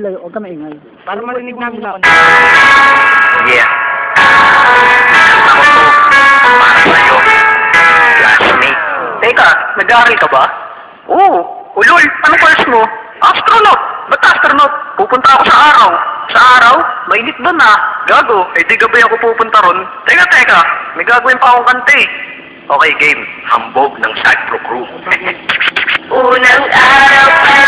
Layo, huwag ka maingay. Para marinig namin ako. Yeah. Ako to, para sa'yo, classmate. Teka, nag-aaral ka ba? Oo. Ulol, ano course mo? Astronaut. Ba't astronaut? Pupunta ako sa araw. Sa araw? Mainit doon ah. Gago, eh di gabi ako pupunta ron. Teka, may gagawin pa akong kante. Okay, game. Hambog ng Sagpro Crew. Unang araw pa